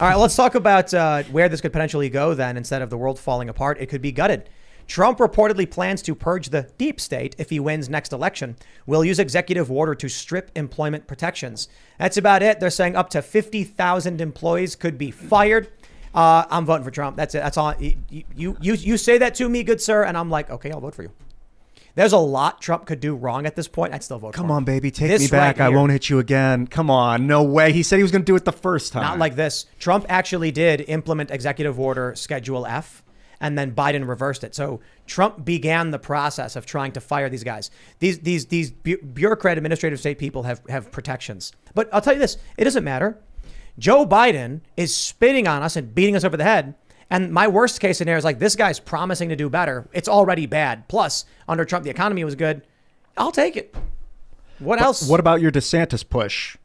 All right, let's talk about where this could potentially go then. Instead of the world falling apart, it could be gutted. Trump reportedly plans to purge the deep state if he wins next election. Will use executive order to strip employment protections. That's about it. They're saying up to 50,000 employees could be fired. I'm voting for Trump. That's it. That's all. You say that to me, good sir, and I'm like, okay, I'll vote for you. There's a lot Trump could do wrong at this point. I'd still vote for him. Come on, baby. Take me back. I won't hit you again. Come on. No way. He said he was going to do it the first time. Not like this. Trump actually did implement Executive Order Schedule F, and then Biden reversed it. So Trump began the process of trying to fire these guys. These bureaucrat administrative state people have protections. But I'll tell you this. It doesn't matter. Joe Biden is spitting on us and beating us over the head. And my worst case scenario is like, this guy's promising to do better. It's already bad. Plus, under Trump, the economy was good. I'll take it. What else? What about your DeSantis push?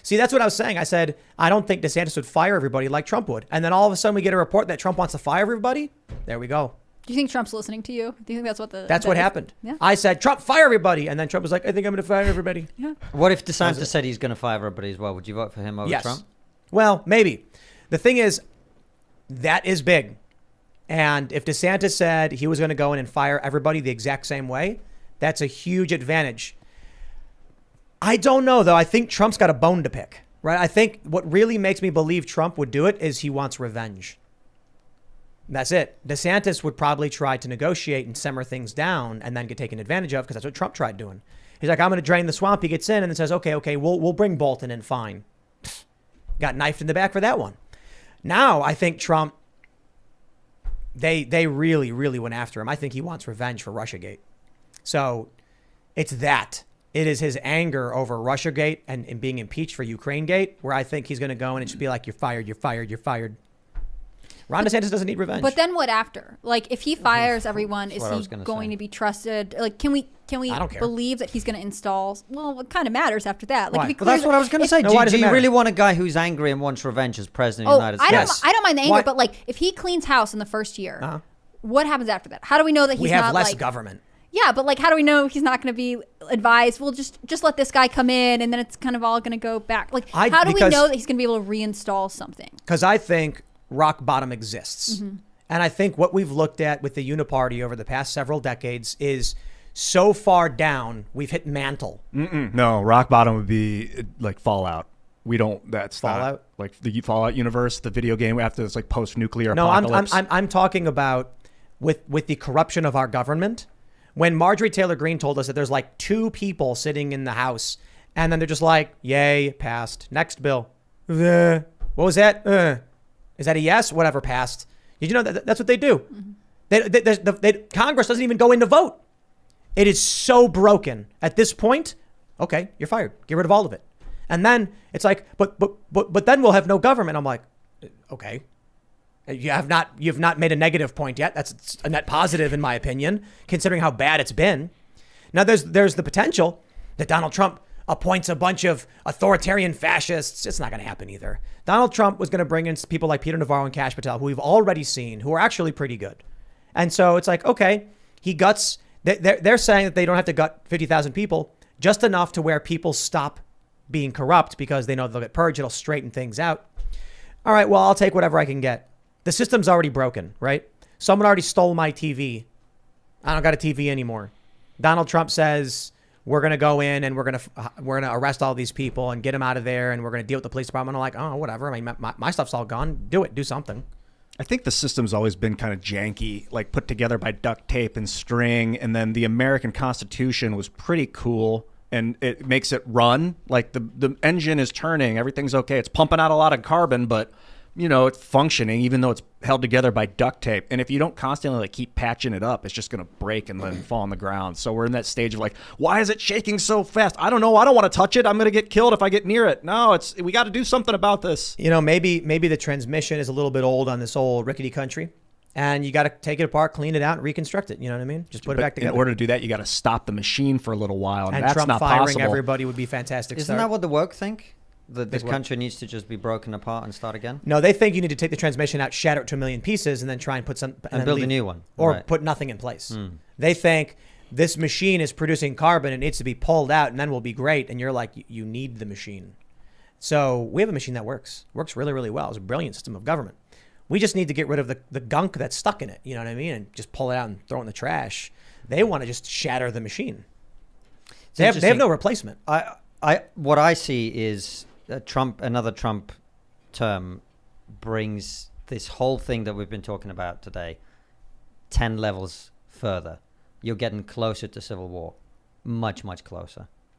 See, that's what I was saying. I said, I don't think DeSantis would fire everybody like Trump would. And then all of a sudden we get a report that Trump wants to fire everybody. There we go. Do you think Trump's listening to you? Do you think that's what happened? Yeah. I said, Trump, fire everybody. And then Trump was like, I think I'm going to fire everybody. Yeah. What if DeSantis said he's going to fire everybody as well? Would you vote for him over Trump? Well, maybe. The thing is, that is big. And if DeSantis said he was going to go in and fire everybody the exact same way, that's a huge advantage. I don't know, though. I think Trump's got a bone to pick, right? I think what really makes me believe Trump would do it is he wants revenge. That's it. DeSantis would probably try to negotiate and simmer things down and then get taken advantage of, because that's what Trump tried doing. He's like, I'm going to drain the swamp. He gets in and then says, okay, we'll bring Bolton in, fine. Got knifed in the back for that one. Now I think Trump, they really, really went after him. I think he wants revenge for Russiagate. So it's that. It is his anger over Russiagate and being impeached for Ukrainegate, where I think he's going to go and it should be like, you're fired, you're fired, you're fired. Ron DeSantis doesn't need revenge. But then what after? Like, if he fires everyone, is he going to be trusted? Like, can we believe that he's going to install? Well, it kind of matters after that. Like, well, that's what I was going to say. Do you really want a guy who's angry and wants revenge as president of the United States? I don't mind the anger, but like, if he cleans house in the first year, what happens after that? How do we know that he's not like... We have less government. Yeah, but like, how do we know he's not going to be advised? Well, just let this guy come in, and then it's kind of all going to go back. Like, how do we know that he's going to be able to reinstall something? Because I think rock bottom exists. Mm-hmm. And I think what we've looked at with the uniparty over the past several decades is so far down, we've hit mantle. No, rock bottom would be like Fallout. We don't, that's Fallout? Not, like the Fallout universe, the video game after it's like post-nuclear no, apocalypse. I'm talking about with the corruption of our government. When Marjorie Taylor Greene told us that there's like 2 people sitting in the House, and then they're just like, yay, passed. Next bill. What was that? Is that a yes? Whatever, passed. Did you know that's what they do? Mm-hmm. Congress doesn't even go in to vote. It is so broken at this point. Okay, you're fired. Get rid of all of it. And then it's like, but then we'll have no government. I'm like, okay. You've not made a negative point yet. That's a net positive in my opinion, considering how bad it's been. Now there's the potential that Donald Trump appoints a bunch of authoritarian fascists. It's not going to happen either. Donald Trump was going to bring in people like Peter Navarro and Kash Patel, who we've already seen, who are actually pretty good. And so it's like, okay, he guts. They're saying that they don't have to gut 50,000 people, just enough to where people stop being corrupt because they know they'll get purged. It'll straighten things out. All right, well, I'll take whatever I can get. The system's already broken, right? Someone already stole my TV. I don't got a TV anymore. Donald Trump says we're going to go in and we're going to arrest all these people and get them out of there, and we're going to deal with the police department. I'm like, oh, whatever. I mean, my stuff's all gone. Do something. I think the system's always been kind of janky, like put together by duct tape and string. And then the American Constitution was pretty cool, and it makes it run. Like the engine is turning. Everything's okay. It's pumping out a lot of carbon, but you know, it's functioning even though it's held together by duct tape. And if you don't constantly like keep patching it up, it's just going to break and then fall on the ground. So we're in that stage of like, why is it shaking so fast? I don't know. I don't want to touch it. I'm going to get killed if I get near it. No, we got to do something about this. You know, maybe the transmission is a little bit old on this old rickety country, and you got to take it apart, clean it out, and reconstruct it. You know what I mean? Just put it back together. In order to do that, you got to stop the machine for a little while, and that's Trump not firing possible. Everybody would be fantastic. Isn't that what the woke think? That this country needs to just be broken apart and start again? No, they think you need to take the transmission out, shatter it to a million pieces, and then try and put some... And build a new one. Or put nothing in place. They think this machine is producing carbon and it needs to be pulled out, and then we'll be great. And you're like, you need the machine. So we have a machine that works really, really well. It's a brilliant system of government. We just need to get rid of the gunk that's stuck in it. You know what I mean? And just pull it out and throw it in the trash. They want to just shatter the machine. They have no replacement. What I see is another Trump term brings this whole thing that we've been talking about today 10 levels further. You're getting closer to civil war, much, much closer.